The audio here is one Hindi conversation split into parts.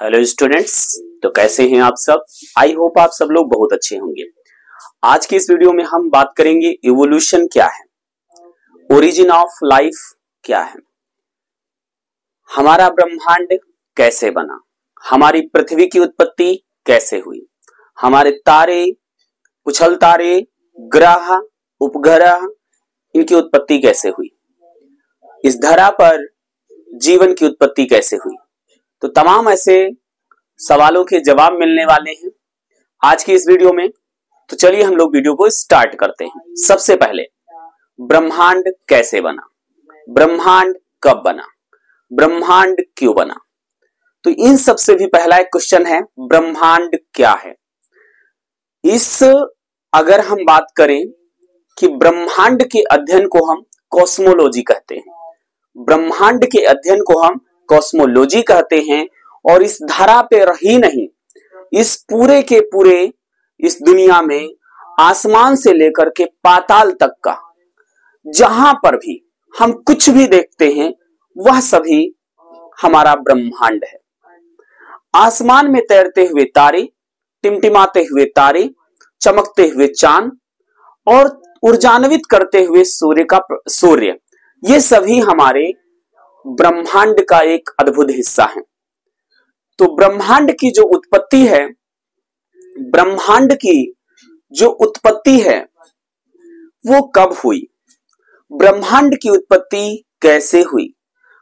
हेलो स्टूडेंट्स, तो कैसे हैं आप सब। आई होप आप सब लोग बहुत अच्छे होंगे। आज की इस वीडियो में हम बात करेंगे इवोल्यूशन क्या है, ओरिजिन ऑफ लाइफ क्या है, हमारा ब्रह्मांड कैसे बना, हमारी पृथ्वी की उत्पत्ति कैसे हुई, हमारे तारे, उछल तारे, ग्रह, उपग्रह, इनकी उत्पत्ति कैसे हुई, इस धरा पर जीवन की उत्पत्ति कैसे हुई। तो तमाम ऐसे सवालों के जवाब मिलने वाले हैं आज की इस वीडियो में। तो चलिए हम लोग वीडियो को स्टार्ट करते हैं। सबसे पहले ब्रह्मांड कैसे बना, ब्रह्मांड कब बना, ब्रह्मांड क्यों बना। तो इन सबसे भी पहला एक क्वेश्चन है, ब्रह्मांड क्या है। इस अगर हम बात करें कि ब्रह्मांड के अध्ययन को हम कॉस्मोलॉजी कहते हैं, ब्रह्मांड के अध्ययन को हम कॉस्मोलॉजी कहते हैं। और इस धरा पे ही नहीं, इस पूरे के पूरे इस दुनिया में आसमान से लेकर के पाताल तक का जहां पर भी हम कुछ भी देखते हैं वह सभी हमारा ब्रह्मांड है। आसमान में तैरते हुए तारे, टिमटिमाते हुए तारे, चमकते हुए चांद और ऊर्जान्वित करते हुए सूर्य, ये सभी हमारे ब्रह्मांड का एक अद्भुत हिस्सा है। तो ब्रह्मांड की जो उत्पत्ति है, ब्रह्मांड की जो उत्पत्ति है वो कब हुई, ब्रह्मांड की उत्पत्ति कैसे हुई,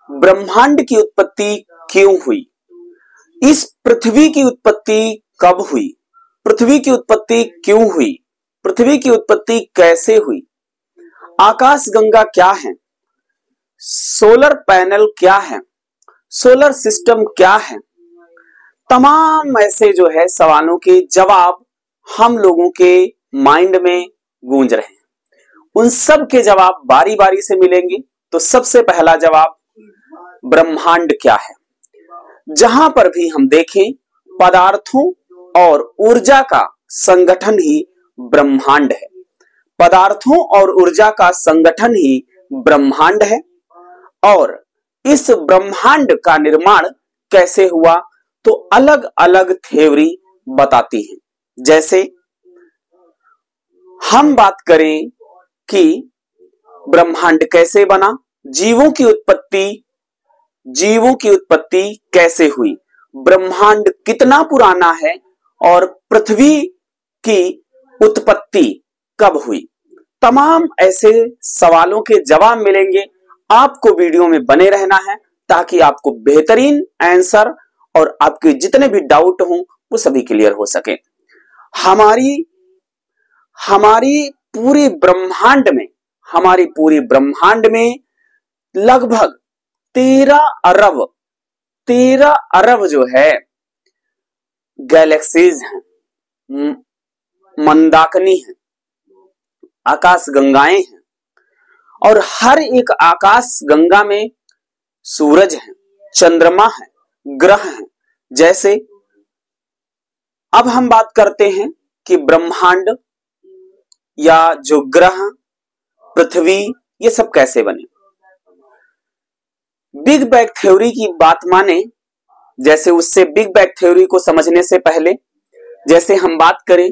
ब्रह्मांड की उत्पत्ति क्यों हुई, इस पृथ्वी की उत्पत्ति कब हुई, पृथ्वी की उत्पत्ति क्यों हुई, पृथ्वी की उत्पत्ति कैसे हुई, आकाशगंगा क्या है, सोलर पैनल क्या है, सोलर सिस्टम क्या है। तमाम ऐसे जो है सवालों के जवाब हम लोगों के माइंड में गूंज रहे हैं। उन सब के जवाब बारी बारी से मिलेंगे। तो सबसे पहला जवाब, ब्रह्मांड क्या है। जहां पर भी हम देखें, पदार्थों और ऊर्जा का संगठन ही ब्रह्मांड है, पदार्थों और ऊर्जा का संगठन ही ब्रह्मांड है। और इस ब्रह्मांड का निर्माण कैसे हुआ, तो अलग अलग थ्योरी बताती हैं। जैसे हम बात करें कि ब्रह्मांड कैसे बना, जीवों की उत्पत्ति कैसे हुई, ब्रह्मांड कितना पुराना है और पृथ्वी की उत्पत्ति कब हुई। तमाम ऐसे सवालों के जवाब मिलेंगे। आपको वीडियो में बने रहना है ताकि आपको बेहतरीन आंसर और आपके जितने भी डाउट हों वो सभी क्लियर हो सके। हमारी पूरी ब्रह्मांड में लगभग 13 अरब जो है गैलेक्सीज हैं, मंदाकिनी हैं, आकाश गंगाएं हैं। और हर एक आकाश गंगा में सूरज है, चंद्रमा है, ग्रह हैं। जैसे अब हम बात करते हैं कि ब्रह्मांड या जो ग्रह, पृथ्वी, ये सब कैसे बने। बिग बैंग थ्योरी की बात माने, जैसे उससे बिग बैंग थ्योरी को समझने से पहले जैसे हम बात करें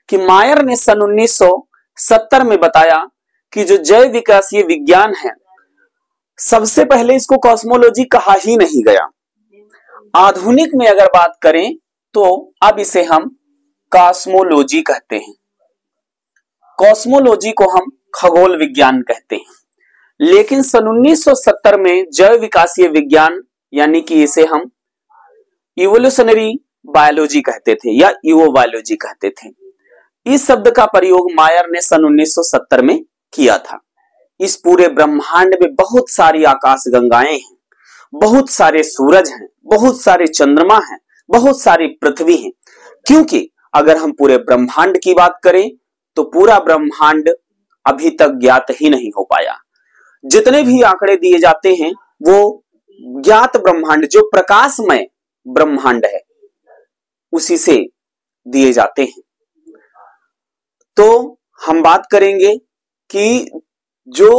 कि मायर ने सन 1970 में बताया कि जो जैव विकासीय विज्ञान है, सबसे पहले इसको कॉस्मोलॉजी कहा ही नहीं गया। आधुनिक में अगर बात करें तो अब इसे हम कॉस्मोलॉजी कहते हैं, कॉस्मोलॉजी को हम खगोल विज्ञान कहते हैं। लेकिन सन 1970 में जैव विकासीय विज्ञान यानी कि इसे हम इवोल्यूशनरी बायोलॉजी कहते थे या इवोबायोलॉजी कहते थे। इस शब्द का प्रयोग मायर ने सन 1970 में किया था। इस पूरे ब्रह्मांड में बहुत सारी आकाश गंगाएं हैं, बहुत सारे सूरज हैं, बहुत सारे चंद्रमा हैं, बहुत सारी पृथ्वी हैं। क्योंकि अगर हम पूरे ब्रह्मांड की बात करें तो पूरा ब्रह्मांड अभी तक ज्ञात ही नहीं हो पाया। जितने भी आंकड़े दिए जाते हैं वो ज्ञात ब्रह्मांड, जो प्रकाशमय ब्रह्मांड है, उसी से दिए जाते हैं। तो हम बात करेंगे कि जो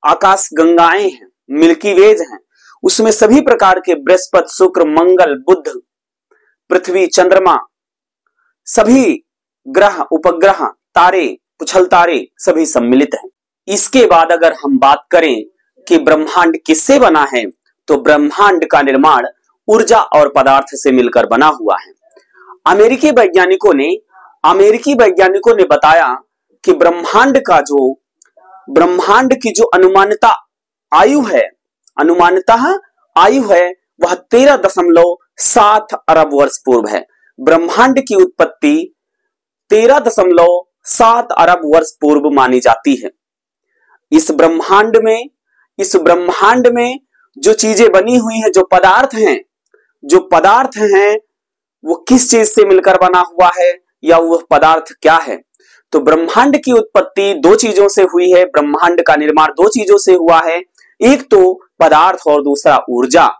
आकाश गंगाएं हैं, मिल्की वेज हैं, उसमें सभी प्रकार के बृहस्पति, शुक्र, मंगल, बुध, पृथ्वी, चंद्रमा, सभी ग्रह, उपग्रह, तारे, पुछल तारे सभी सम्मिलित हैं। इसके बाद अगर हम बात करें कि ब्रह्मांड किससे बना है, तो ब्रह्मांड का निर्माण ऊर्जा और पदार्थ से मिलकर बना हुआ है। अमेरिकी वैज्ञानिकों ने बताया कि ब्रह्मांड की जो अनुमानित आयु है वह 13.7 अरब वर्ष पूर्व है। ब्रह्मांड की उत्पत्ति 13.7 अरब वर्ष पूर्व मानी जाती है। इस ब्रह्मांड में जो चीजें बनी हुई हैं, जो पदार्थ हैं वो किस चीज से मिलकर बना हुआ है या वह पदार्थ क्या है। तो ब्रह्मांड की उत्पत्ति दो चीजों से हुई है, ब्रह्मांड का निर्माण दो चीजों से हुआ है, एक तो पदार्थ और दूसरा ऊर्जा।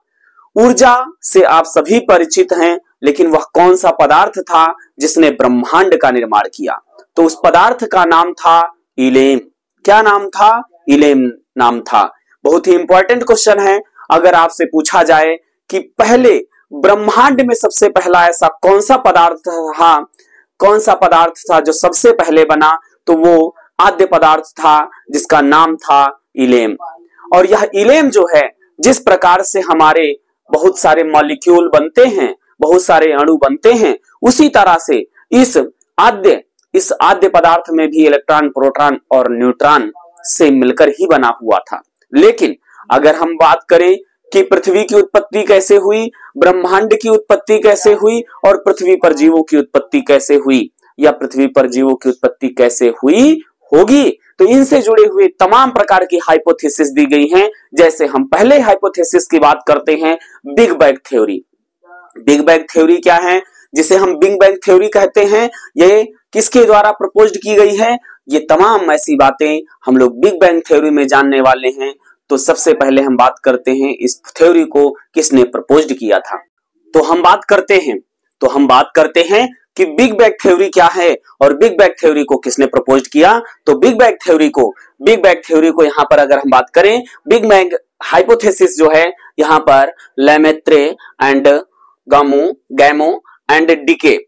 ऊर्जा से आप सभी परिचित हैं, लेकिन वह कौन सा पदार्थ था जिसने ब्रह्मांड का निर्माण किया, तो उस पदार्थ का नाम था हीलियम। क्या नाम था? हीलियम नाम था। बहुत ही इंपॉर्टेंट क्वेश्चन है। अगर आपसे पूछा जाए कि पहले ब्रह्मांड में सबसे पहला ऐसा कौन सा पदार्थ था जो सबसे पहले बना, तो वो आद्य पदार्थ था जिसका नाम था हीलियम। और यह हीलियम जो है, जिस प्रकार से हमारे बहुत सारे मॉलिक्यूल बनते हैं, बहुत सारे अणु बनते हैं, उसी तरह से इस आद्य पदार्थ में भी इलेक्ट्रॉन, प्रोटॉन और न्यूट्रॉन से मिलकर ही बना हुआ था। लेकिन अगर हम बात करें कि पृथ्वी की उत्पत्ति कैसे हुई, ब्रह्मांड की उत्पत्ति कैसे हुई और पृथ्वी पर जीवों की उत्पत्ति कैसे हुई, या पृथ्वी पर जीवों की उत्पत्ति कैसे हुई होगी, तो इनसे जुड़े हुए तमाम प्रकार की हाइपोथेसिस दी गई हैं। जैसे हम पहले हाइपोथेसिस की बात करते हैं, big bang theory. Big bang theory क्या है, जिसे हम बिग बैंग थ्योरी कहते हैं, ये किसके द्वारा प्रपोज्ड की गई है, ये तमाम ऐसी बातें हम लोग बिग बैंग थ्योरी में जानने वाले हैं। तो सबसे पहले हम बात करते हैं इस थ्योरी को किसने प्रपोज्ड किया था। तो हम बात करते हैं कि बिग बैंग थ्योरी क्या है और बिग बैंग थ्योरी को किसने प्रपोज्ड किया। तो बिग बैंग थ्योरी को यहाँ पर अगर हम बात करें, बिग बैंग हाइपोथेसिस जो है, यहाँ पर लेमेत्रे एंड गैमो एंड डिके,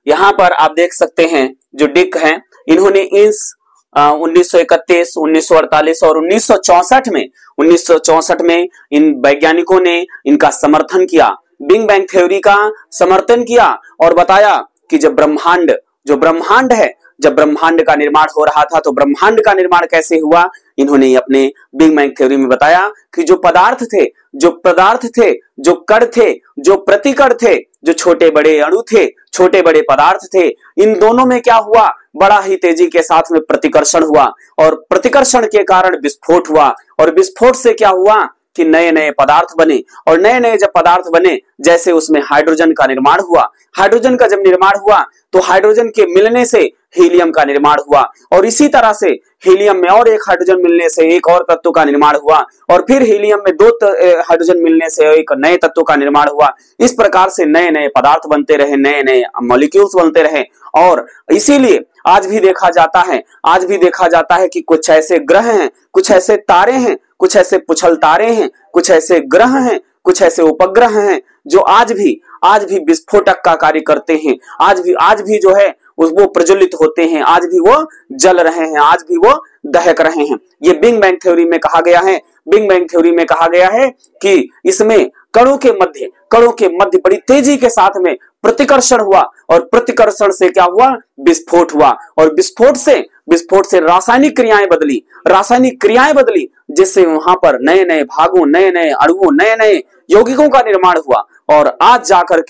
यहाँ पर आप देख सकते हैं जो डिक हैं, इन्होंने इस 1931, 1948 और 1964 में इन वैज्ञानिकों ने इनका समर्थन किया, बिग बैंग थ्योरी का समर्थन किया और बताया कि जब ब्रह्मांड का निर्माण हो रहा था, तो ब्रह्मांड का निर्माण कैसे हुआ, इन्होंने अपने बिग बैंग थ्योरी में बताया कि जो पदार्थ थे, जो कण थे, जो प्रतिकण थे, जो छोटे बड़े अणु थे, छोटे बड़े पदार्थ थे, इन दोनों में क्या हुआ, बड़ा ही तेजी के साथ में प्रतिकर्षण हुआ और प्रतिकर्षण के कारण विस्फोट हुआ और विस्फोट से क्या हुआ कि नए नए पदार्थ बने और नए नए जब पदार्थ बने, जैसे उसमें हाइड्रोजन का निर्माण हुआ, हाइड्रोजन का जब निर्माण हुआ तो हाइड्रोजन के मिलने से हीलियम का निर्माण हुआ और इसी तरह से हीलियम में और एक हाइड्रोजन मिलने से एक और तत्व का निर्माण हुआ और फिर हीलियम में दो हाइड्रोजन मिलने से एक नए तत्व का निर्माण हुआ। इस प्रकार से नए नए पदार्थ बनते रहे, नए नए मॉलिक्यूल्स बनते रहे और इसीलिए आज भी देखा जाता है कि कुछ ऐसे ग्रह हैं, कुछ ऐसे तारे हैं, कुछ ऐसे पुछल तारे हैं, कुछ ऐसे ग्रह हैं, कुछ ऐसे उपग्रह हैं जो आज भी विस्फोटक का कार्य करते हैं, आज भी जो है वो प्रज्वलित होते हैं, आज भी वो जल रहे हैं, आज भी वो दहक रहे हैं। ये बिग बैंग थ्योरी में कहा गया है कि इसमें कणों के मध्य बड़ी तेजी के साथ में प्रतिकर्षण हुआ और प्रतिकर्षण से क्या हुआ, विस्फोट हुआ और विस्फोट से रासायनिक क्रियाएं बदली जिससे वहां पर नए नए भागों, नए नए अणुओं, नए नए यौगिकों का निर्माण हुआ और आज जाकर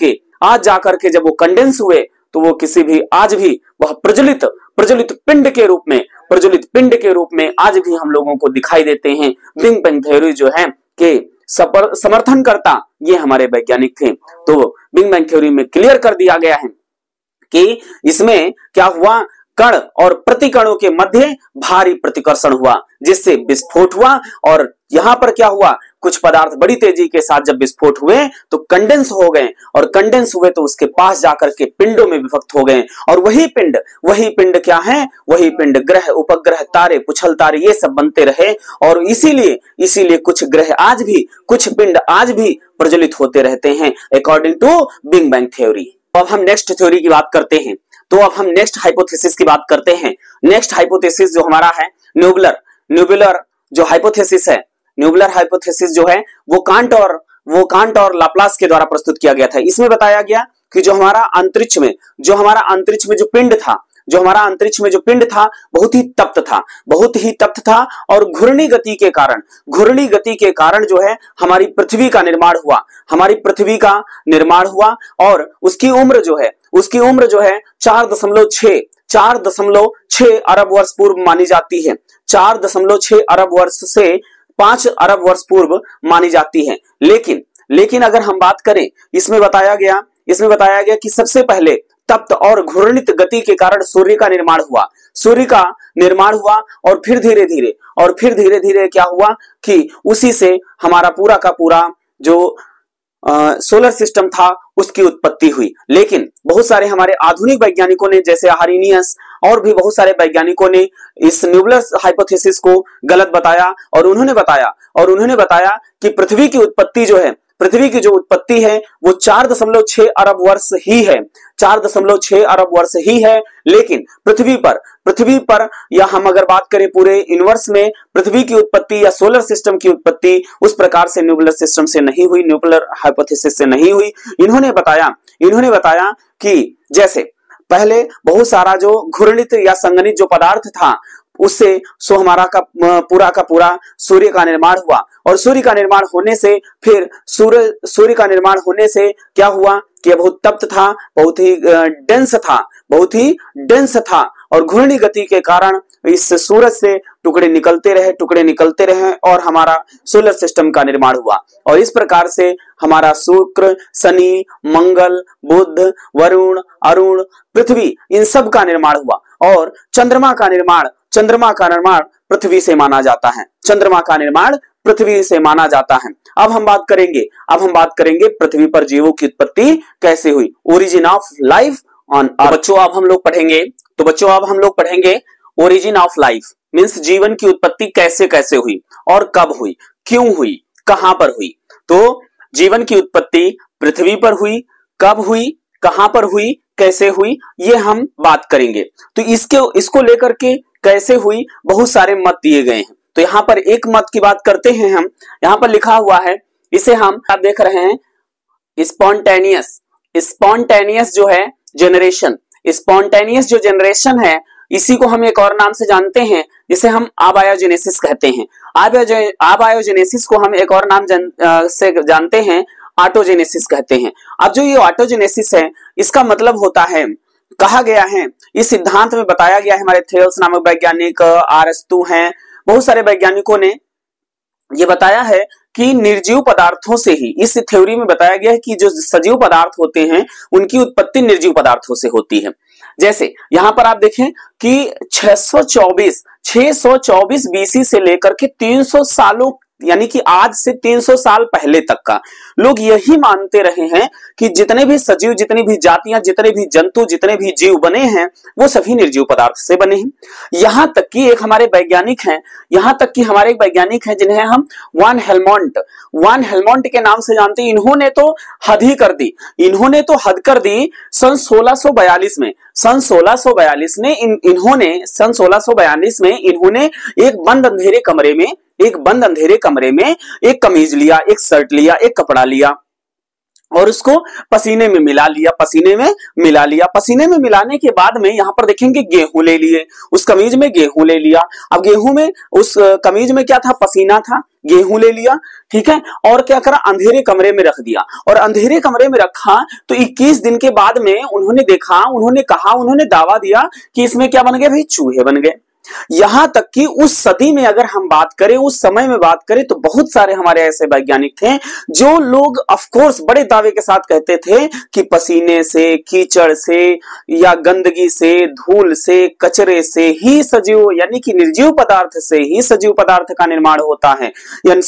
के जब वो कंडेंस हुए तो वो आज भी वह प्रज्वलित पिंड के रूप में आज भी हम लोगों को दिखाई देते हैं। बिग बैंग थ्योरी जो है कि समर्थन करता ये हमारे वैज्ञानिक थे। तो बिग बैंग थ्योरी में क्लियर कर दिया गया है कि इसमें क्या हुआ, कण और प्रतिकणों के मध्य भारी प्रतिकर्षण हुआ जिससे विस्फोट हुआ और यहाँ पर क्या हुआ, कुछ पदार्थ बड़ी तेजी के साथ जब विस्फोट हुए तो कंडेंस हो गए, और कंडेंस हुए तो उसके पास जाकर के पिंडों में विभक्त हो गए, और वही पिंड क्या है, वही पिंड ग्रह, उपग्रह, तारे, पुछल तारे ये सब बनते रहे। और इसीलिए कुछ ग्रह आज भी, कुछ पिंड आज भी प्रज्वलित होते रहते हैं according to big bang theory. अब हम नेक्स्ट थ्योरी की बात करते हैं, तो अब हम नेक्स्ट हाइपोथेसिस की बात करते हैं। नेक्स्ट हाइपोथेसिस जो हमारा है न्यूबुलर जो हाइपोथेसिस है, न्यूबुलर हाइपोथेसिस जो है वो कांट और लाप्लास के द्वारा प्रस्तुत किया गया था। इसमें बताया गया कि जो हमारा अंतरिक्ष में जो पिंड था बहुत ही तप्त था और घूर्णी गति के कारण जो है हमारी पृथ्वी का निर्माण हुआ और उसकी उम्र जो है 4.6 अरब वर्ष पूर्व मानी जाती है। 4.6 अरब वर्ष से 5 अरब वर्ष पूर्व मानी जाती है। लेकिन अगर हम बात करें, इसमें बताया गया कि सबसे पहले तप्त और घूर्णित गति के कारण सूर्य का निर्माण हुआ और फिर धीरे धीरे क्या हुआ कि उसी से हमारा पूरा का पूरा जो सोलर सिस्टम था उसकी उत्पत्ति हुई। लेकिन बहुत सारे हमारे आधुनिक वैज्ञानिकों ने, जैसे आर्हीनियस और भी बहुत सारे वैज्ञानिकों ने इस न्यूबुलर हाइपोथेसिस को गलत बताया, और उन्होंने बताया कि पृथ्वी की जो उत्पत्ति है वो 4.6 अरब वर्ष ही है, 4.6 अरब वर्ष ही है। लेकिन पृथ्वी पर या हम अगर बात करें पूरे यूनिवर्स में पृथ्वी की उत्पत्ति या सोलर सिस्टम की उत्पत्ति उस प्रकार से न्यूबुलर सिस्टम से नहीं हुई, न्यूबुलर हाइपोथेसिस से नहीं हुई। इन्होंने बताया कि जैसे पहले बहुत सारा जो घूर्णित या संघनित जो पदार्थ था उससे हमारा पूरा का पूरा सूर्य का निर्माण हुआ, और सूर्य का निर्माण होने से क्या हुआ कि बहुत तप्त था, बहुत ही डेंस था और घूर्णी गति के कारण इस सूरज से टुकड़े निकलते रहे और हमारा सोलर सिस्टम का निर्माण हुआ। और इस प्रकार से हमारा शुक्र, शनि, मंगल, बुध, वरुण, अरुण, पृथ्वी इन सब का निर्माण हुआ। और चंद्रमा का निर्माण पृथ्वी से माना जाता है। अब हम बात करेंगे पृथ्वी पर जीवों की उत्पत्ति कैसे हुई, origin of life on earth. बच्चों अब हम लोग पढ़ेंगे ओरिजिन ऑफ लाइफ मींस जीवन की उत्पत्ति कैसे हुई और कब हुई, क्यों हुई, कहां पर हुई। तो जीवन की उत्पत्ति पृथ्वी पर हुई, कब हुई, कहां पर हुई, कैसे हुई, ये हम बात करेंगे। तो इसको लेकर के कैसे हुई बहुत सारे मत दिए गए हैं। तो यहाँ पर एक मत की बात करते हैं हम, यहाँ पर लिखा हुआ है, इसे आप देख रहे हैं स्पॉन्टेनियस जो है जनरेशन, स्पॉन्टेनियस जो जनरेशन है इसी को हम एक और नाम से जानते हैं जिसे हम अबायोजेनेसिस कहते हैं। अबायोजेनेसिस को हम एक और नाम से जानते हैं, ऑटोजेनेसिस कहते हैं। अब जो ये ऑटोजेनेसिस है इसका मतलब होता है, कहा गया है, इस सिद्धांत में बताया गया है, हमारे थेल्स नामक वैज्ञानिक, अरस्तु हैं, बहुत सारे वैज्ञानिकों ने ये बताया है कि निर्जीव पदार्थों से ही, इस थ्योरी में बताया गया है कि जो सजीव पदार्थ होते हैं उनकी उत्पत्ति निर्जीव पदार्थों से होती है। जैसे यहां पर आप देखें कि 624 बीसी से लेकर के 300 सालों यानी कि आज से 300 साल पहले तक का लोग यही मानते रहे हैं कि जितने भी सजीव, जितनी भी जातियां, जितने भी जंतु, जितने भी जीव बने हैं वो सभी निर्जीव पदार्थ से बने हैं। यहां तक कि हमारे एक वैज्ञानिक हैं जिन्हें हम वान हेलमोंट के नाम से जानते हैं। इन्होंने तो हद कर दी सन 1642 में। सन 1642 में इन्होंने एक बंद अंधेरे कमरे में एक कमीज लिया, एक शर्ट लिया, एक कपड़ा लिया और उसको पसीने में मिला लिया। पसीने में मिलाने के बाद में यहां पर देखेंगे गेहूं ले लिए, उस कमीज में गेहूं ले लिया। अब गेहूं में, उस कमीज में क्या था, पसीना था, गेहूं ले लिया, ठीक है, और क्या करा, अंधेरे कमरे में रख दिया। और अंधेरे कमरे में रखा तो 21 दिन के बाद में उन्होंने दावा दिया कि इसमें क्या बन गए भाई, चूहे बन गए। यहां तक कि उस सदी में अगर हम बात करें, उस समय में बात करें, तो बहुत सारे हमारे ऐसे वैज्ञानिक थे जो लोग ऑफ कोर्स बड़े दावे के साथ कहते थे कि पसीने से, कीचड़ से या गंदगी से, धूल से, कचरे से ही सजीव यानी कि निर्जीव पदार्थ से ही सजीव पदार्थ का निर्माण होता है, यानी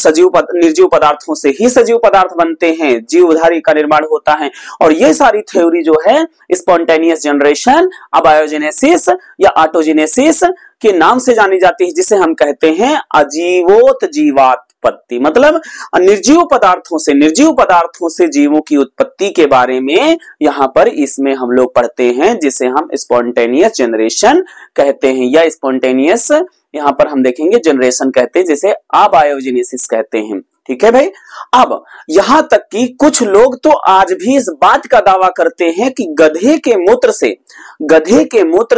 निर्जीव पदार्थों से ही सजीव पदार्थ बनते हैं, जीवधारी का निर्माण होता है। और ये सारी थ्योरी जो है स्पॉन्टेनियस जनरेशन, अबायोजेनेसिस या ऑटोजेनेसिस के नाम से जानी जाती है, जिसे हम कहते हैं अजीवोत जीवात्पत्ति। मतलब निर्जीव पदार्थों से जीवों की उत्पत्ति के बारे में यहां पर इसमें हम लोग पढ़ते हैं, जिसे हम स्पॉन्टेनियस जनरेशन कहते हैं, या स्पॉन्टेनियस यहां पर हम देखेंगे जनरेशन कहते हैं, जिसे अबायोजेनेसिस कहते हैं। ठीक है भाई। अब यहां तक कि कुछ लोग तो आज भी इस बात का दावा करते हैं कि गधे के मूत्र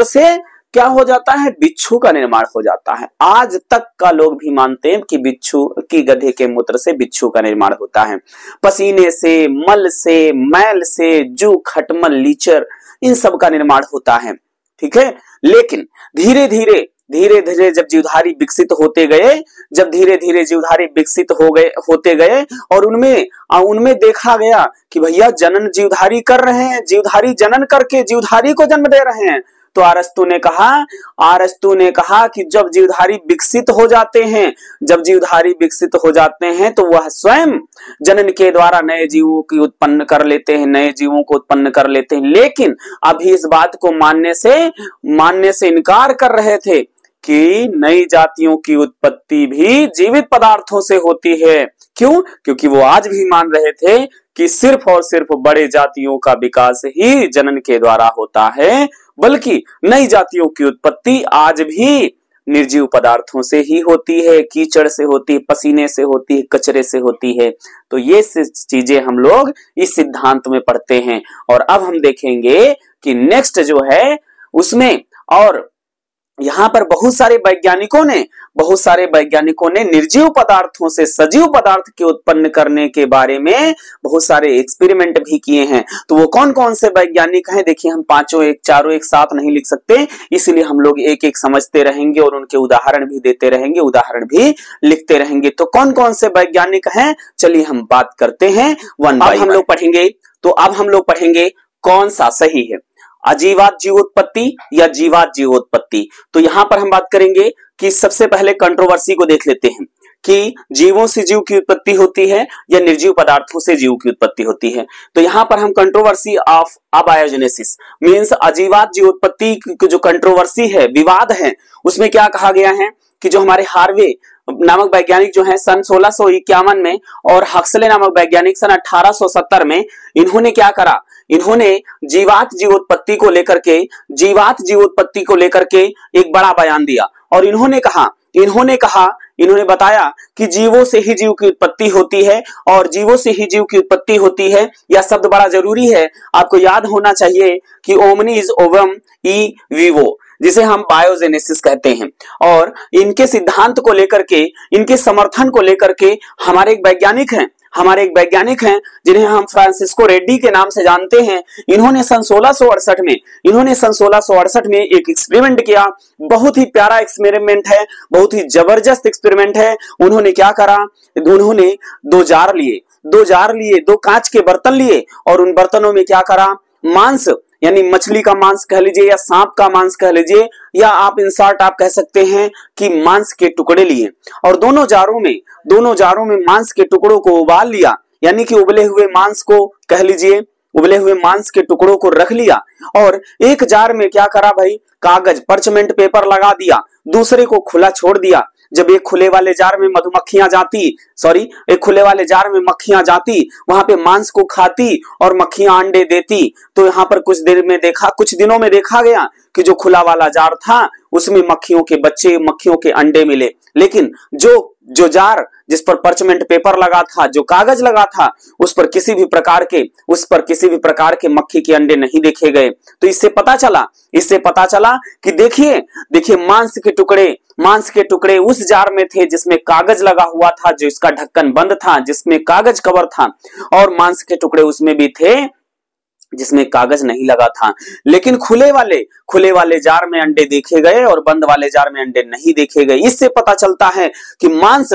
से क्या हो जाता है, बिच्छू का निर्माण हो जाता है। आज तक का लोग भी मानते हैं कि गधे के मूत्र से बिच्छू का निर्माण होता है। पसीने से, मल से, मैल से, जू, खटमल, लीचर, इन सब का निर्माण होता है। ठीक है। लेकिन धीरे धीरे जब जीवधारी विकसित होते गए और उनमें देखा गया कि भैया जनन जीवधारी कर रहे हैं, जीवधारी जनन करके जीवधारी को जन्म दे रहे हैं, तो अरस्तु ने कहा कि जब जीवधारी विकसित हो जाते हैं तो वह स्वयं जनन के द्वारा नए जीवों को उत्पन्न कर लेते हैं। लेकिन अभी इस बात को मानने से इनकार कर रहे थे कि नई जातियों की उत्पत्ति भी जीवित पदार्थों से होती है। क्यों? क्योंकि वो आज भी मान रहे थे कि सिर्फ और सिर्फ बड़े जातियों का विकास ही जनन के द्वारा होता है, बल्कि नई जातियों की उत्पत्ति आज भी निर्जीव पदार्थों से ही होती है, कीचड़ से होती है, पसीने से होती है, कचरे से होती है। तो ये चीजें हम लोग इस सिद्धांत में पढ़ते हैं। और अब हम देखेंगे कि नेक्स्ट जो है उसमें, और यहां पर बहुत सारे वैज्ञानिकों ने निर्जीव पदार्थों से सजीव पदार्थ के उत्पन्न करने के बारे में बहुत सारे एक्सपेरिमेंट भी किए हैं। तो वो कौन कौन से वैज्ञानिक हैं? देखिए, हम चारों एक साथ नहीं लिख सकते, इसलिए हम लोग एक एक समझते रहेंगे और उनके उदाहरण भी देते रहेंगे, उदाहरण भी लिखते रहेंगे। तो कौन कौन से वैज्ञानिक हैं, चलिए हम बात करते हैं वन बाय वन। अब हम लोग पढ़ेंगे कौन सा सही है, अजीवात जीवोत्पत्ति या जीवात जीवोत्पत्ति। तो यहां पर हम बात करेंगे कि सबसे पहले कंट्रोवर्सी को देख लेते हैं कि जीवों से जीव की उत्पत्ति होती है या निर्जीव पदार्थों से जीव की उत्पत्ति होती है। तो यहां पर हम कंट्रोवर्सी ऑफ अबायोजेनेसिस मींस अजीवात जीवोत्पत्ति की जो कंट्रोवर्सी है, विवाद है, उसमें क्या कहा गया है कि जो हमारे हार्वे नामक वैज्ञानिक जो है सन 1651 में और हक्सले नामक वैज्ञानिक सन 1870 में, इन्होंने क्या करा, इन्होंने जीवात जीवोत्पत्ति को लेकर के एक बड़ा बयान दिया और इन्होंने बताया कि जीवों से ही जीव की उत्पत्ति होती है, और जीवों से ही जीव की उत्पत्ति होती है। यह शब्द बड़ा जरूरी है, आपको याद होना चाहिए कि ओमनीज ओवम ई विवो, जिसे हम बायोजेनेसिस कहते हैं। और इनके सिद्धांत को लेकर के, इनके समर्थन को लेकर के हमारे एक वैज्ञानिक हैं जिन्हें हम फ्रांसिस्को रेड्डी के नाम से जानते हैं। इन्होंने सन 1668 में एक एक्सपेरिमेंट किया। बहुत ही प्यारा एक्सपेरिमेंट है, बहुत ही जबरदस्त एक्सपेरिमेंट है। उन्होंने क्या करा, उन्होंने दो कांच के बर्तन लिए और उन बर्तनों में क्या करा, मांस यानी मछली का मांस कह लीजिए या सांप का मांस कह लीजिए, या आप इन शॉर्ट आप कह सकते हैं कि मांस के टुकड़े लिए और दोनों जारों में मांस के टुकड़ों को उबाल लिया, यानी कि उबले हुए मांस को कह लीजिए, उबले हुए मांस के टुकड़ों को रख लिया और एक जार में क्या करा भाई, कागज परचमेंट पेपर लगा दिया, दूसरे को खुला छोड़ दिया। जब एक खुले वाले जार में मक्खियां जाती, वहां पे मांस को खाती और मक्खियां अंडे देती। तो यहाँ पर कुछ दिनों में देखा गया कि जो खुला वाला जार था उसमें मक्खियों के बच्चे, मक्खियों के अंडे मिले, लेकिन जो जार जिस पर पर्चमेंट पेपर लगा था, जो कागज लगा था, उस पर किसी भी प्रकार के मक्खी के अंडे नहीं देखे गए। तो इससे पता चला कि देखिए मांस के टुकड़े उस जार में थे जिसमें कागज लगा हुआ था, जो इसका ढक्कन बंद था, जिसमें कागज कवर था, और मांस के टुकड़े उसमें भी थे जिसमें कागज नहीं लगा था। लेकिन खुले वाले जार में अंडे देखे गए और बंद वाले जार में अंडे नहीं देखे गए। इससे पता चलता है कि मांस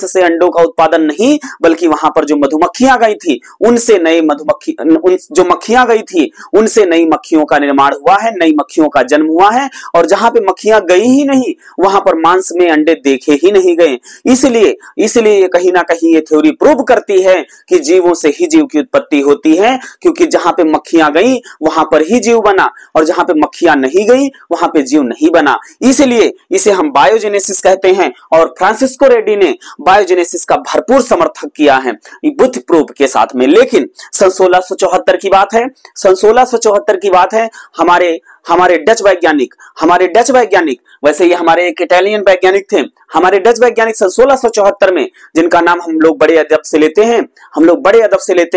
से अंडों का उत्पादन नहीं, बल्कि वहां पर जो मधुमक्खियां गई थी उनसे नई जो मक्खियां गई थी उनसे नई मक्खियों का निर्माण हुआ है, नई मक्खियों का जन्म हुआ है। और जहां पे मक्खियां गई ही नहीं वहां पर मांस में अंडे देखे ही नहीं गए। इसलिए कहीं ना कहीं ये थ्योरी प्रूव करती है कि जीवों से ही जीव की उत्पत्ति होती है, क्योंकि जहां पे मक्खियां गई वहां पर ही जीव बना और जहां पे मक्खियां नहीं गई वहां पे जीव नहीं बना। इसलिए इसे हम बायोजेनेसिस कहते हैं और फ्रांसिस्को रेड्डी ने बायोजेनेसिस का भरपूर समर्थन किया है बुद्ध प्रूफ के साथ में। लेकिन सन 1674 की बात है, सन 1674 की बात है। हमारे डच वैज्ञानिक, वैसे ये हमारे एक इटालियन वैज्ञानिक थे, हमारे डच वैज्ञानिक सन 1674 में, जिनका नाम हम लोग बड़े अदब से लेते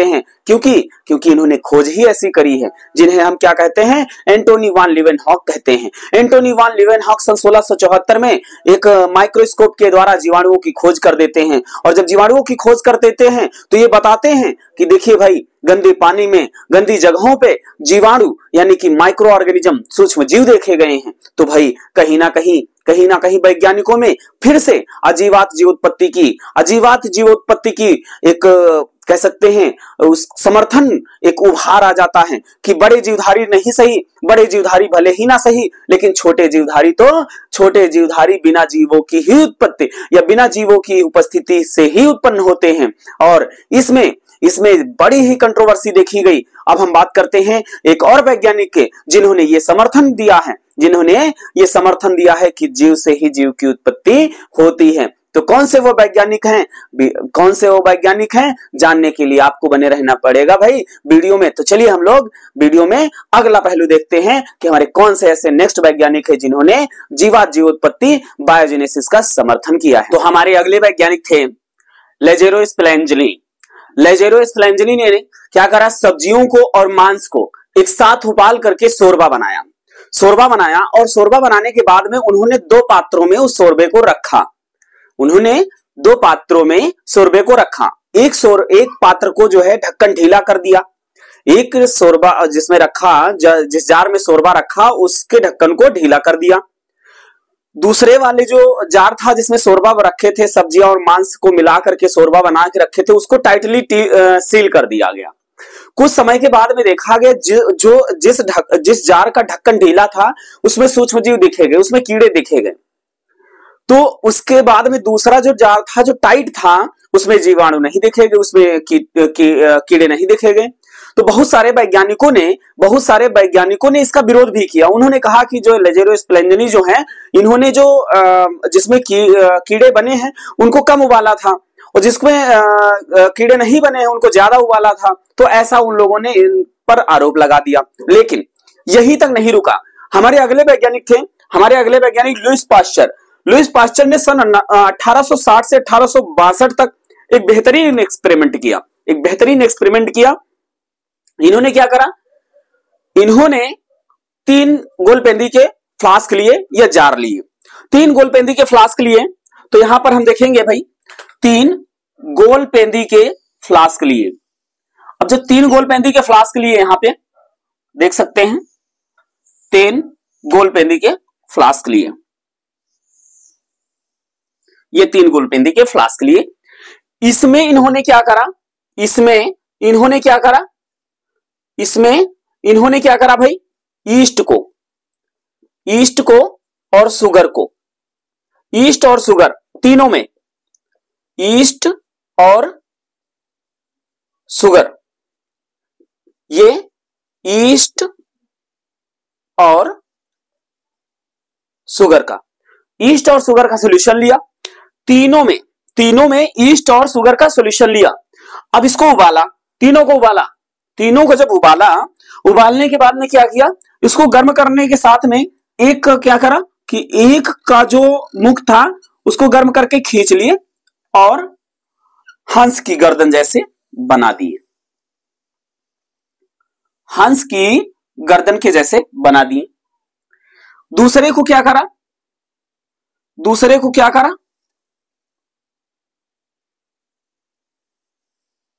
हैं, क्योंकि इन्होंने खोज ही ऐसी करी है, जिन्हें हम क्या कहते हैं, एंटोनी वान लीवेनहॉक कहते हैं। एंटोनी वान लीवेनहॉक सन 1674 में एक माइक्रोस्कोप के द्वारा जीवाणुओं की खोज कर देते हैं। और जब जीवाणुओं की खोज कर देते हैं तो ये बताते हैं कि देखिए भाई, गंदे पानी में, गंदी जगहों पे जीवाणु यानी कि माइक्रो ऑर्गेनिज्म, सूक्ष्म जीव देखे गए हैं। तो भाई कहीं ना कहीं वैज्ञानिकों में फिर से अजीवात जीवोत्पत्ति की एक कह सकते हैं उस समर्थन एक उभार आ जाता है कि बड़े जीवधारी नहीं सही, बड़े जीवधारी भले ही ना सही, लेकिन छोटे जीवधारी बिना जीवों की ही उत्पत्ति या बिना जीवों की उपस्थिति से ही उत्पन्न होते हैं। और इसमें बड़ी ही कंट्रोवर्सी देखी गई। अब हम बात करते हैं एक और वैज्ञानिक के, जिन्होंने ये समर्थन दिया है कि जीव से ही जीव की उत्पत्ति होती है। तो कौन से वो वैज्ञानिक हैं जानने के लिए आपको बने रहना पड़ेगा भाई वीडियो में। तो चलिए हम लोग वीडियो में अगला पहलू देखते हैं कि हमारे कौन से ऐसे नेक्स्ट वैज्ञानिक है जिन्होंने जीवोत्पत्ति बायोजेनेसिस का समर्थन किया है। तो हमारे अगले वैज्ञानिक थे लेजेरो स्पलेंजनी ने क्या करा, सब्जियों को और मांस को एक साथ उबाल करके शोरबा बनाया और शोरबा बनाने के बाद में उन्होंने दो पात्रों में उस शोरबे को रखा। एक पात्र को जो है ढक्कन ढीला कर दिया, एक शोरबा जिसमें रखा, जिस जार में शोरबा रखा उसके ढक्कन को ढीला कर दिया। दूसरे वाले जो जार था जिसमें शोरबा रखे थे, सब्जियां और मांस को मिला करके शोरबा बना के रखे थे, उसको टाइटली सील कर दिया गया। कुछ समय के बाद में देखा गया जिस जार का ढक्कन ढीला था उसमें सूक्ष्मजीव दिखे गए, उसमें कीड़े दिखे गए। तो उसके बाद में दूसरा जो जार था जो टाइट था उसमें जीवाणु नहीं देखे गए, उसमें कीड़े नहीं देखे गए। तो बहुत सारे वैज्ञानिकों ने इसका विरोध भी किया। उन्होंने कहा कि जो लेजेरो स्प्लेंजनी जो है, इन्होंने जो जिसमें कीड़े बने हैं उनको कम उबाला था और जिसमें कीड़े नहीं बने हैं उनको ज्यादा उबाला था। तो ऐसा उन लोगों ने इन पर आरोप लगा दिया। लेकिन यही तक नहीं रुका, हमारे अगले वैज्ञानिक लुईस पास्चर ने सन 1860 से 1862 तक एक बेहतरीन एक्सपेरिमेंट किया। इन्होंने क्या करा, इन्होंने 3 गोलपेंदी के फ्लास्क लिए या जार लिए, 3 गोलपेंदी के फ्लास्क लिए। तो यहां पर हम देखेंगे भाई 3 गोलपेंदी के फ्लास्क लिए। अब जो 3 गोलपेंदी के फ्लास्क लिए यहां पे देख सकते हैं, 3 गोलपेंदी के फ्लास्क लिए, ये 3 गोलपेंदी के फ्लास्क लिए। इसमें इन्होंने क्या करा भाई, ईस्ट को और शुगर को, ईस्ट और शुगर तीनों में, ईस्ट और शुगर, ये ईस्ट और शुगर का सॉल्यूशन लिया। तीनों में ईस्ट और शुगर का सॉल्यूशन लिया। अब इसको उबाला, तीनों को जब उबालने के बाद में क्या किया, इसको गर्म करने के साथ में एक क्या करा कि एक का जो मुख था उसको गर्म करके खींच लिए और हंस की गर्दन जैसे बना दिए, हंस की गर्दन के जैसे बना दिए। दूसरे को क्या करा,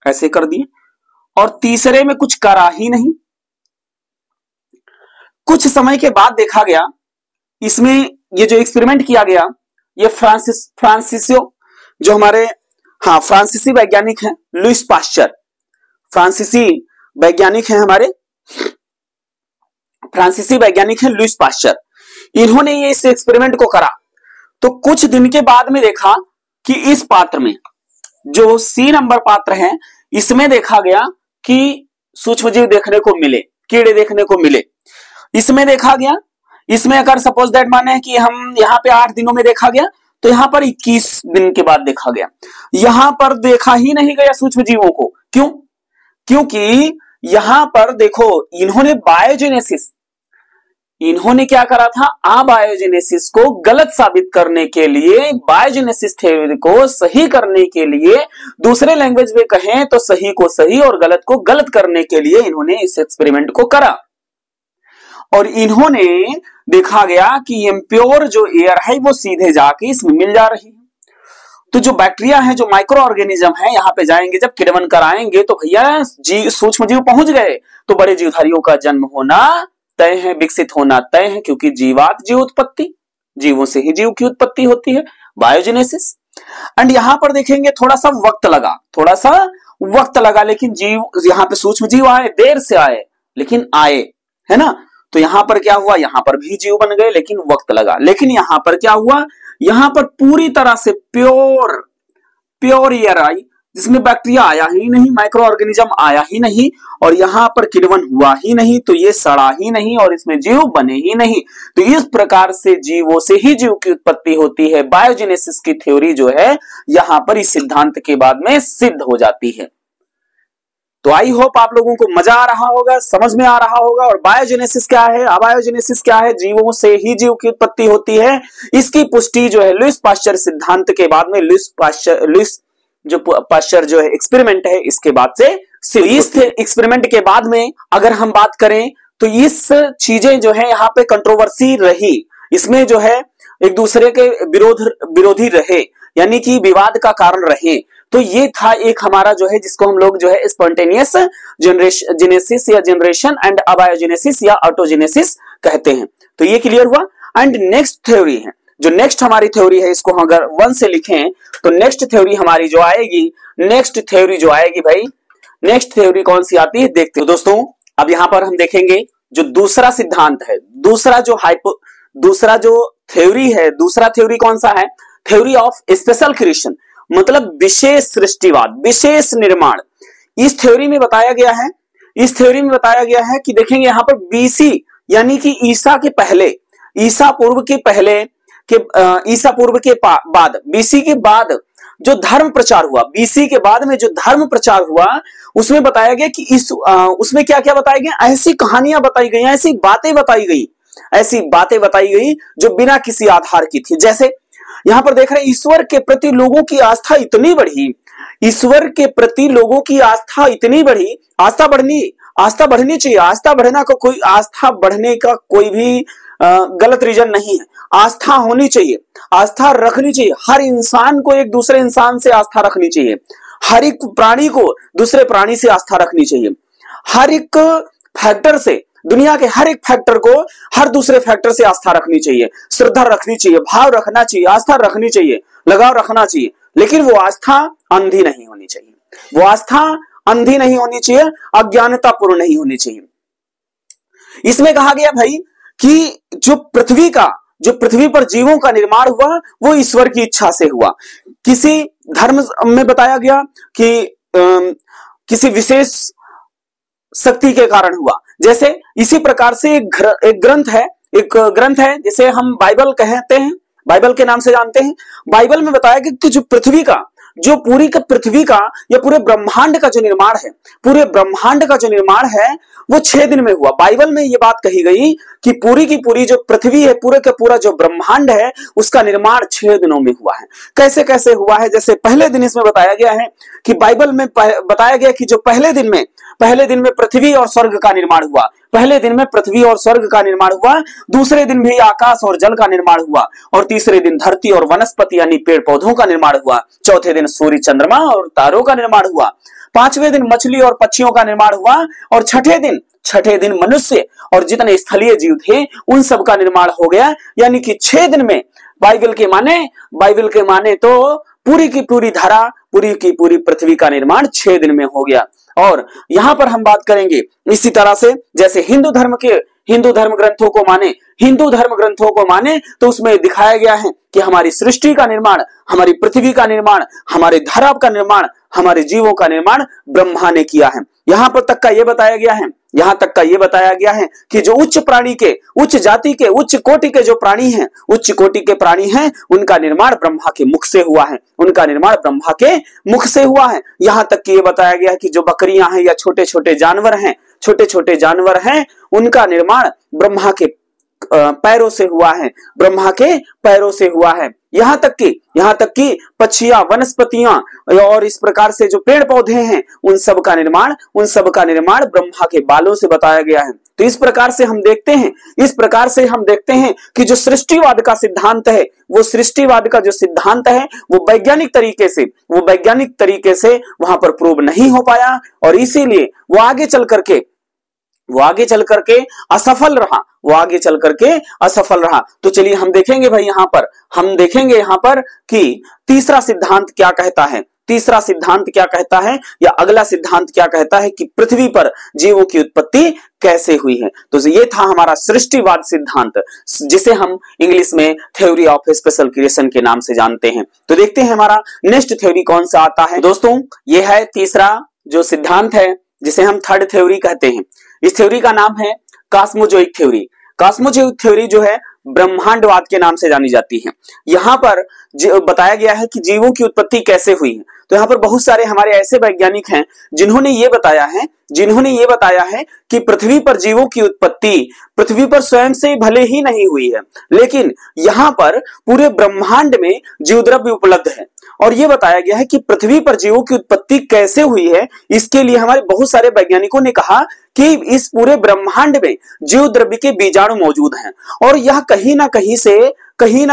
ऐसे कर दिए। और तीसरे में कुछ करा ही नहीं। कुछ समय के बाद देखा गया, इसमें ये जो एक्सपेरिमेंट किया गया, ये फ्रांसिसियो जो हमारे फ्रांसीसी वैज्ञानिक हैं, लुईस पाश्चर, फ्रांसीसी वैज्ञानिक हैं हमारे, फ्रांसीसी वैज्ञानिक हैं लुईस पाश्चर। इन्होंने ये इस एक्सपेरिमेंट को करा, तो कुछ दिन के बाद में देखा कि इस पात्र में जो सी नंबर पात्र है, इसमें देखा गया कि सूक्ष्मजीव देखने को मिले, कीड़े देखने को मिले। इसमें देखा गया, इसमें अगर सपोज दैट माने कि हम यहाँ पे 8 दिनों में देखा गया, तो यहाँ पर 21 दिन के बाद देखा गया। यहां पर देखा ही नहीं गया सूक्ष्मजीवों को। क्यों? क्योंकि यहां पर देखो, इन्होंने बायोजेनेसिस, इन्होंने क्या करा था, अबायोजेनेसिस को गलत साबित करने के लिए, बायोजेनेसिस थ्योरी को सही करने के लिए, दूसरे लैंग्वेज में कहें तो सही को सही और गलत को गलत करने के लिए इन्होंने इस एक्सपेरिमेंट को करा। और इन्होंने देखा गया कि इम्प्योर जो एयर है वो सीधे जाके इसमें मिल जा रही है। तो जो बैक्टीरिया है, जो माइक्रो ऑर्गेनिज्म है, यहाँ पे जाएंगे जब किण्वन कराएंगे तो भैया सूक्ष्म जीव पहुंच गए, तो बड़े जीवधारियों का जन्म होना तय है, विकसित होना तय है, क्योंकि जीवात जीव उत्पत्ति, जीवों से ही जीव की उत्पत्ति होती है, बायोजेनेसिस। एंड यहां पर देखेंगे थोड़ा सा वक्त लगा, लेकिन जीव यहाँ पे सूक्ष्म जीव आए, देर से आए लेकिन आए, है ना। तो यहां पर क्या हुआ, यहां पर भी जीव बन गए लेकिन वक्त लगा। लेकिन यहां पर क्या हुआ, यहां पर पूरी तरह से प्योर एयर आई, जिसमें बैक्टीरिया आया ही नहीं, माइक्रो ऑर्गेनिज्म आया ही नहीं, और यहां पर किण्वन हुआ ही नहीं, तो ये सड़ा ही नहीं और इसमें जीव बने ही नहीं। तो इस प्रकार से जीवों से ही जीव की उत्पत्ति होती है। बायोजेनेसिस की थ्योरी जो है यहां पर इस सिद्धांत के बाद में सिद्ध हो जाती है। तो आई होप आप लोगों को मजा आ रहा होगा, समझ में आ रहा होगा। और बायोजेनेसिस क्या है, अबायोजेनेसिस क्या है, जीवों से ही जीव की उत्पत्ति होती है, इसकी पुष्टि जो है लुईस पाश्चर सिद्धांत के बाद में, लुईस पाश्चर जो है एक्सपेरिमेंट है, इसके बाद से इस एक्सपेरिमेंट के बाद में अगर हम बात करें तो इस चीजें जो है यहाँ पे कंट्रोवर्सी रही, इसमें जो है एक दूसरे के विरोधी रहे, यानी कि विवाद का कारण रहे। तो ये था एक हमारा जो है, जिसको हम लोग जो है स्पॉन्टेनियस जेनेसिस या जनरेशन एंड अबायोजेनेसिस या ऑटोजेनेसिस कहते हैं। तो ये क्लियर हुआ। एंड नेक्स्ट थ्योरी है, जो नेक्स्ट हमारी थ्योरी है, इसको अगर 1 से लिखें तो नेक्स्ट थ्योरी हमारी जो आएगी, भाई नेक्स्ट थ्योरी कौन सी आती है देखते हो दोस्तों। अब यहां पर हम देखेंगे जो दूसरा सिद्धांत है, दूसरा जो थ्योरी है, दूसरा थ्योरी कौन सा है, थ्योरी ऑफ स्पेशल क्रिएशन, मतलब विशेष सृष्टिवाद, विशेष निर्माण। इस थ्योरी में बताया गया है, कि देखेंगे यहां पर बीसी यानी कि ईसा पूर्व के बाद, बीसी के बाद जो धर्म प्रचार हुआ, बीसी के बाद में जो धर्म प्रचार हुआ, उसमें बताया गया कि उसमें क्या क्या बताया गया, ऐसी कहानियां बताई गई, ऐसी बातें बताई गई जो बिना किसी आधार की थी। जैसे यहां पर देख रहे हैं, ईश्वर के प्रति लोगों की आस्था इतनी बढ़ी, आस्था बढ़नी चाहिए, आस्था बढ़ने का कोई भी गलत रीजन नहीं है। आस्था होनी चाहिए, आस्था रखनी चाहिए, हर इंसान को एक दूसरे इंसान से आस्था रखनी चाहिए, हर एक प्राणी को दूसरे प्राणी से आस्था रखनी चाहिए, हर एक फैक्टर से, दुनिया के हर एक फैक्टर को हर दूसरे फैक्टर से आस्था रखनी चाहिए, श्रद्धा रखनी चाहिए, भाव रखना चाहिए, आस्था रखनी चाहिए, लगाव रखना चाहिए। लेकिन वो आस्था अंधी नहीं होनी चाहिए, अज्ञानतापूर्ण नहीं होनी चाहिए। इसमें कहा गया भाई कि जो पृथ्वी पर जीवों का निर्माण हुआ वो ईश्वर की इच्छा से हुआ। किसी धर्म में बताया गया कि किसी विशेष शक्ति के कारण हुआ। जैसे इसी प्रकार से एक ग्रंथ है जिसे हम बाइबल कहते हैं, बाइबल के नाम से जानते हैं। बाइबल में बताया गया कि जो पूरी पृथ्वी का या पूरे ब्रह्मांड का जो निर्माण है वो 6 दिन में हुआ। बाइबल में ये बात कही गई कि पूरी की पूरी जो पृथ्वी है, पूरे का पूरा जो ब्रह्मांड है, उसका निर्माण 6 दिनों में हुआ है। कैसे कैसे हुआ है, जैसे पहले दिन इसमें बताया गया है कि बाइबल में बताया गया कि जो पहले दिन में पृथ्वी और स्वर्ग का निर्माण हुआ, दूसरे दिन भी आकाश और जल का निर्माण हुआ, और तीसरे दिन धरती और वनस्पति यानी पेड़ पौधों का निर्माण हुआ, चौथे दिन सूर्य, चंद्रमा और तारों का निर्माण हुआ, 5वें दिन मछली और पक्षियों का निर्माण हुआ और छठे दिन मनुष्य और जितने स्थलीय जीव थे उन सब का निर्माण हो गया। यानी कि 6 दिन में बाइबल के माने तो पूरी की पूरी धरा, पूरी की पूरी पृथ्वी का निर्माण 6 दिन में हो गया। और यहां पर हम बात करेंगे इसी तरह से, जैसे हिंदू धर्म ग्रंथों को माने तो उसमें दिखाया गया है कि हमारी सृष्टि का निर्माण, हमारी पृथ्वी का निर्माण, हमारे धरा का निर्माण, हमारे जीवों का निर्माण ब्रह्मा ने किया है। यहां तक का ये बताया गया है कि जो उच्च प्राणी के, उच्च जाति के, उच्च कोटि के जो प्राणी हैं उनका निर्माण ब्रह्मा के मुख से हुआ है। यहां तक कि ये बताया गया है कि जो बकरियां हैं या छोटे छोटे जानवर हैं उनका निर्माण ब्रह्मा के पैरों से हुआ है। यहां तक कि पक्षियां, वनस्पतियां और इस प्रकार से जो पेड़ पौधे हैं उन सब का निर्माण ब्रह्मा के बालों से बताया गया है। तो इस प्रकार से हम देखते हैं कि जो सृष्टिवाद का सिद्धांत है, वो वैज्ञानिक तरीके से वहां पर प्रूव नहीं हो पाया और इसीलिए वो आगे चल करके असफल रहा। तो चलिए हम देखेंगे भाई यहां पर कि तीसरा सिद्धांत क्या कहता है या अगला सिद्धांत क्या कहता है कि पृथ्वी पर जीवों की उत्पत्ति कैसे हुई है। तो ये था हमारा सृष्टिवाद सिद्धांत, जिसे हम इंग्लिश में थ्योरी ऑफ स्पेशल क्रिएशन के नाम से जानते हैं। तो देखते हैं हमारा नेक्स्ट थ्योरी कौन सा आता है। दोस्तों, ये है तीसरा जो सिद्धांत है, जिसे हम थर्ड थ्योरी कहते हैं। इस थ्योरी का नाम है कॉस्मोजोइक थ्योरी। कॉस्मोजोइक थ्योरी जो है ब्रह्मांडवाद के नाम से जानी जाती है। यहाँ पर बताया गया है कि जीवों की उत्पत्ति कैसे हुई है। तो यहाँ पर बहुत सारे हमारे ऐसे वैज्ञानिक हैं जिन्होंने ये बताया है कि पृथ्वी पर जीवों की उत्पत्ति पृथ्वी पर स्वयं से भले ही नहीं हुई है, लेकिन यहाँ पर पूरे ब्रह्मांड में जीवद्रव्य उपलब्ध है। और ये बताया गया है कि पृथ्वी पर जीवों की उत्पत्ति कैसे हुई है, इसके लिए हमारे बहुत सारे वैज्ञानिकों ने कहा कि इस पूरे ब्रह्मांड में जीव द्रव्य के बीजाणु मौजूद हैं और यह कहीं ना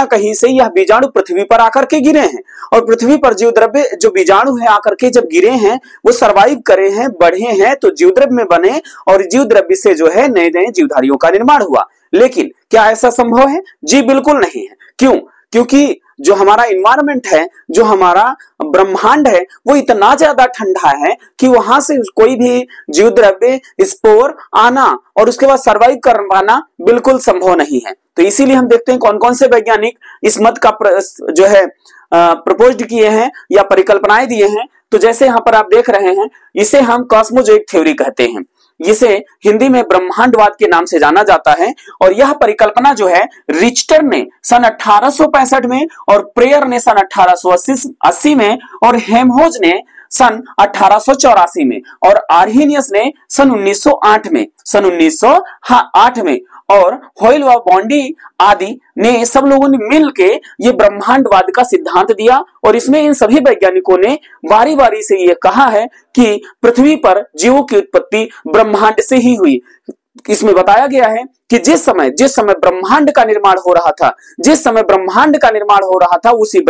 कहीं से यह बीजाणु पृथ्वी पर आकर के गिरे हैं और पृथ्वी पर जीव द्रव्य जो बीजाणु है आकर के जब गिरे हैं वो सरवाइव करे हैं, बढ़े हैं, तो जीव द्रव्य में बने और जीव द्रव्य से जो है नए नए जीवधारियों का निर्माण हुआ। लेकिन क्या ऐसा संभव है? जी बिल्कुल नहीं है। क्यों? क्योंकि जो हमारा इन्वायरमेंट है, जो हमारा ब्रह्मांड है, वो इतना ज्यादा ठंडा है कि वहां से कोई भी जीव द्रव्य स्पोर आना और उसके बाद सर्वाइव कर पाना बिल्कुल संभव नहीं है। तो इसीलिए हम देखते हैं कौन कौन से वैज्ञानिक इस मत का जो है प्रपोज्ड किए हैं या परिकल्पनाएं दिए हैं। तो जैसे यहाँ पर आप देख रहे हैं, इसे हम कॉस्मोजोइक थ्योरी कहते हैं। इसे हिंदी में ब्रह्मांडवाद के नाम से जाना जाता है और यह परिकल्पना जो है रिचटर ने सन 1865 में और प्रेयर ने सन 1880 में और हेमहोज ने सन 1884 में और आर्हीनियस ने सन 1908 में और होयल व बॉन्डी आदि ने सब लोगों ने मिलके ये ब्रह्मांडवाद का सिद्धांत दिया। और इसमें इन सभी वैज्ञानिकों ने बारी बारी से ये कहा है कि पृथ्वी पर जीवों की उत्पत्ति ब्रह्मांड से ही हुई। इसमें बताया गया है कि जिस समय ब्रह्मांड का निर्माण हो रहा था उसी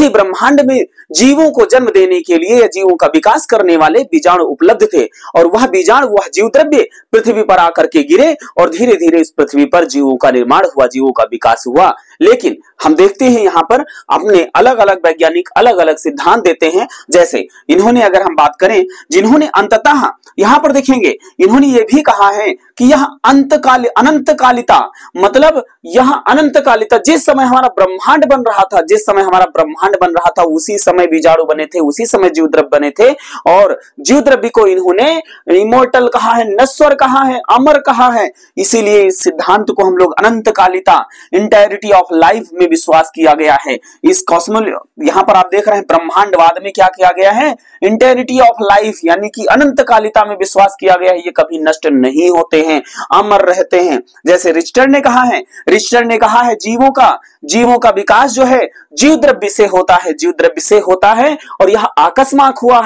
ब्रह्मांड में जीवों को जन्म देने के लिए या जीवों का विकास करने वाले बीजाणु उपलब्ध थे और वह जीव द्रव्य पृथ्वी पर आकर के गिरे और धीरे धीरे इस पृथ्वी पर जीवों का निर्माण हुआ, जीवों का विकास हुआ। लेकिन हम देखते हैं यहाँ पर अपने अलग अलग वैज्ञानिक अलग अलग सिद्धांत देते हैं। जैसे इन्होंने, अगर हम बात करें, जिन्होंने अंततः यहाँ पर देखेंगे, इन्होंने ये भी कहा है कि यह अनंतकालिता, मतलब यह अनंतकालिता, जिस समय हमारा ब्रह्मांड बन रहा था उसी समय बीजाणु बने थे, उसी समय जीव द्रव्य बने थे और जीव द्रव्य को इन्होंने इमोर्टल कहा है, नश्वर कहा है, अमर कहा है। इसीलिए इस सिद्धांत को हम लोग अनंतकालिता, इंटायरिटी ऑफ लाइफ में विश्वास किया गया है। इस कॉस्मो, यहाँ पर आप देख रहे हैं ब्रह्मांडवाद में क्या किया गया है, इंटायरिटी ऑफ लाइफ यानी कि अनंतकालिता में विश्वास किया गया है ये कभी नष्ट नहीं होते हैं, अमर रहते हैं। जैसे रिचर्ड ने कहा है जीवों का विकास जो है जीव द्रव्य से होता है, जीव द्रव्य से होता है, और यह अकस्मात हुआ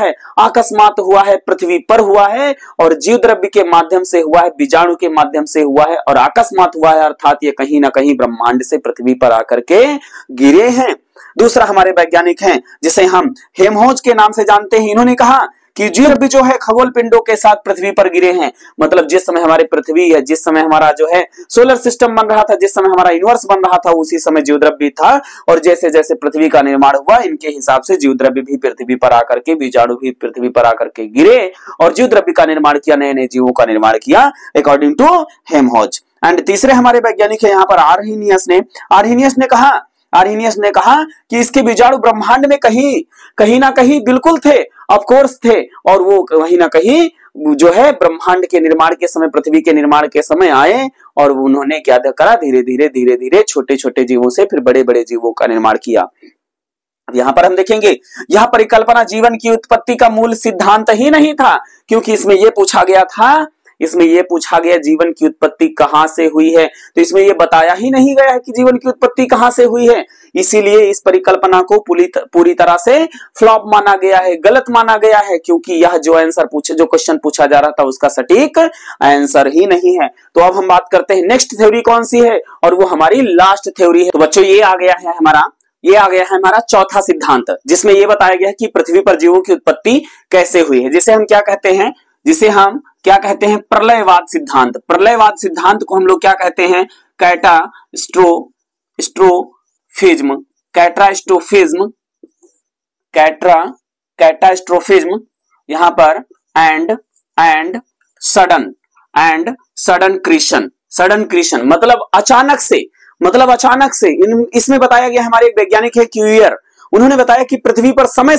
है, पृथ्वी पर हुआ है, और जीव द्रव्य के माध्यम से हुआ है, बीजाणु के माध्यम से हुआ है, और अकस्मात हुआ है, अर्थात ये कहीं ना कहीं ब्रह्मांड से पृथ्वी पर आकर के गिरे हैं। दूसरा हमारे वैज्ञानिक हैं जिसे हम हेमहोज के नाम से जानते हैं, इन्होंने कहा कि जीव द्रव्य जो है खगोल पिंडों के साथ पृथ्वी पर गिरे हैं। मतलब जिस समय हमारी पृथ्वी है, जिस समय हमारा जो है सोलर सिस्टम बन रहा था, जिस समय हमारा यूनिवर्स बन रहा था, उसी समय जीव द्रव्य था, और जैसे जैसे पृथ्वी का निर्माण हुआ इनके हिसाब से जीव द्रव्य भी पृथ्वी पर आकर के, बीजाणु भी पृथ्वी पर आकर के गिरे और जीव द्रव्य का निर्माण किया, नए नए जीवों का निर्माण किया, अकॉर्डिंग टू हेमहोज। एंड तीसरे हमारे वैज्ञानिक है यहाँ पर आर्हीनियस ने कहा कि इसके बीजाणु ब्रह्मांड में कहीं ना कहीं बिल्कुल थे, ऑफ कोर्स थे, और वो कहीं ना कहीं जो है ब्रह्मांड के निर्माण के समय, पृथ्वी के निर्माण के समय आए, और उन्होंने क्या करा, धीरे धीरे छोटे छोटे जीवों से फिर बड़े बड़े जीवों का निर्माण किया। अब यहाँ पर हम देखेंगे, यह परिकल्पना जीवन की उत्पत्ति का मूल सिद्धांत ही नहीं था, क्योंकि इसमें यह पूछा गया जीवन की उत्पत्ति कहां से हुई है, तो इसमें यह बताया ही नहीं गया है कि जीवन की उत्पत्ति कहां से हुई है। इसीलिए इस परिकल्पना को पूरी तरह से फ्लॉप माना गया है, गलत माना गया है, क्योंकि यह जो क्वेश्चन पूछा जा रहा था उसका सटीक आंसर ही नहीं है। तो अब हम बात करते हैं नेक्स्ट थ्योरी कौन सी है, और वो हमारी लास्ट थ्योरी है। तो बच्चों ये आ गया है हमारा चौथा सिद्धांत, जिसमें यह बताया गया है कि पृथ्वी पर जीवों की उत्पत्ति कैसे हुई है, जिसे हम क्या कहते हैं प्रलयवाद सिद्धांत। प्रलयवाद सिद्धांत को हम लोग क्या कहते हैं, कैटास्ट्रोफिज्म यहाँ पर एंड सडन क्रीशन मतलब अचानक से इसमें बताया गया। हमारे एक वैज्ञानिक है क्यूयर, उन्होंने बताया कि पृथ्वी पर समय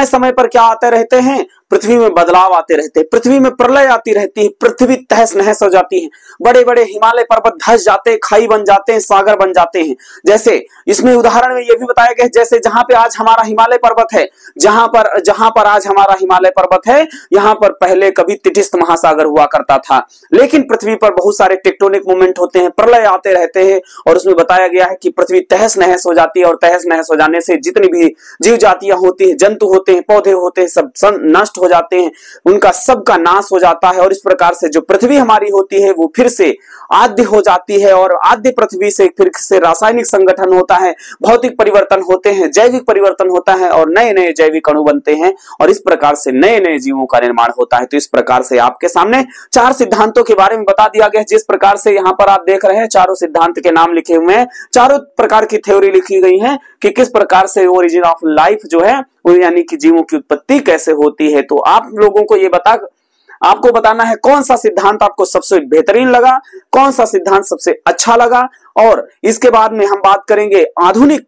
समय पर क्या आते रहते हैं, पृथ्वी में बदलाव आते रहते हैं, पृथ्वी में प्रलय आती रहती है, पृथ्वी तहस नहस हो जाती है, बड़े बड़े हिमालय पर्वत धस जाते हैं, खाई बन जाते हैं, सागर बन जाते हैं। जैसे इसमें उदाहरण में यह भी बताया गया, जैसे जहां पे आज हमारा हिमालय पर्वत है, जहां पर आज हमारा हिमालय पर्वत है, यहां पर पहले कभी तटस्थ महासागर हुआ करता था, लेकिन पृथ्वी पर बहुत सारे टेक्टोनिक मूवमेंट होते हैं, प्रलय आते रहते हैं, और उसमें बताया गया है कि पृथ्वी तहस नहस हो जाती है, और तहस नहस हो जाने से जितनी भी जीव जातियां होती हैं, जंतु होते हैं, पौधे होते हैं, सब नष्ट हो जाते हैं, उनका सबका नाश हो जाता है, और इस प्रकार से जो पृथ्वी हमारी होती है वो फिर से आद्य हो जाती है, और आद्य पृथ्वी से फिर से रासायनिक संगठन होता है, भौतिक परिवर्तन होते हैं, जैविक परिवर्तन होता है, और नए नए जैविक अणु बनते हैं, और इस प्रकार से नए नए जीवों का निर्माण होता है। तो इस प्रकार से आपके सामने चार सिद्धांतों के बारे में बता दिया गया है। जिस प्रकार से यहाँ पर आप देख रहे हैं चारों सिद्धांत के नाम लिखे हुए हैं, चारों प्रकार की थ्योरी लिखी गई है कि किस प्रकार से ओरिजिन ऑफ लाइफ जो है, यानी कि जीवों की उत्पत्ति कैसे होती है। तो आप लोगों को ये आपको बताना है कौन सा सिद्धांत आपको सबसे बेहतरीन लगा, कौन सा सिद्धांत सबसे अच्छा लगा, और इसके बाद में हम बात करेंगे आधुनिक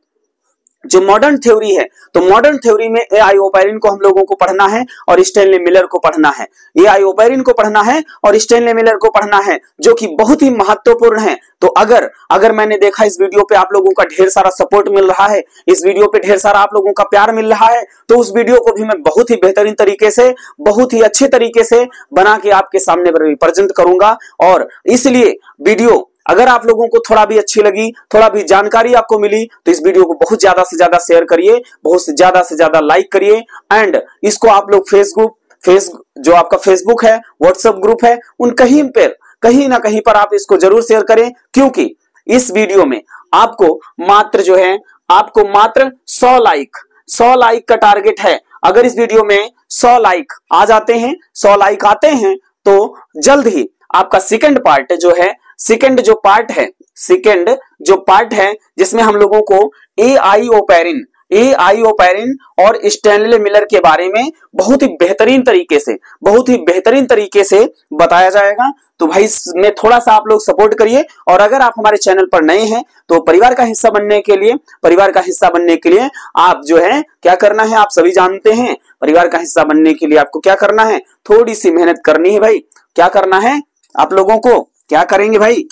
जो मॉडर्न थ्योरी है। तो मॉडर्न थ्योरी में ए.आई. ओपेरिन को हम लोगों को पढ़ना है और स्टैनली मिलर को पढ़ना है। ए.आई. ओपेरिन को पढ़ना है और स्टैनली मिलर को पढ़ना है, जो कि बहुत ही महत्वपूर्ण है। तो अगर मैंने देखा इस वीडियो पे आप लोगों का ढेर सारा सपोर्ट मिल रहा है, इस वीडियो पे ढेर सारा आप लोगों का प्यार मिल रहा है, तो उस वीडियो को भी मैं बहुत ही बेहतरीन तरीके से, बहुत ही अच्छे तरीके से बना के आपके सामने प्रेजेंट करूंगा। और इसलिए वीडियो अगर आप लोगों को थोड़ा भी अच्छी लगी, थोड़ा भी जानकारी आपको मिली, तो इस वीडियो को बहुत ज्यादा से ज्यादा शेयर करिए, बहुत से ज्यादा लाइक करिए, एंड इसको आप लोग जो आपका फेसबुक है, व्हाट्सएप ग्रुप है, उन कहीं ना कहीं पर आप इसको जरूर शेयर करें, क्योंकि इस वीडियो में आपको मात्र 100 लाइक का टारगेट है। अगर इस वीडियो में 100 लाइक आ जाते हैं, 100 लाइक आते हैं, तो जल्द ही आपका सेकंड जो पार्ट है जिसमें हम लोगों को ए.आई. ओपेरिन और स्टैनली मिलर के बारे में बहुत ही बेहतरीन तरीके से बताया जाएगा। तो भाई इसमें थोड़ा सा आप लोग सपोर्ट करिए, और अगर आप हमारे चैनल पर नए हैं तो परिवार का हिस्सा बनने के लिए आप जो है क्या करना है, आप सभी जानते हैं। परिवार का हिस्सा बनने के लिए आपको क्या करना है, थोड़ी सी मेहनत करनी है भाई। क्या करना है आप लोगों को, क्या करेंगे भाई,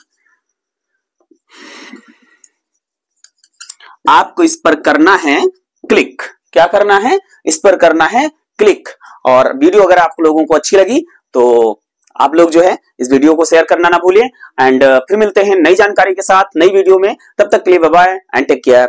आपको इस पर करना है क्लिक। क्या करना है, इस पर करना है क्लिक। और वीडियो अगर आप लोगों को अच्छी लगी तो आप लोग जो है इस वीडियो को शेयर करना ना भूलिए। एंड फिर मिलते हैं नई जानकारी के साथ नई वीडियो में। तब तक के लिए bye bye and take care.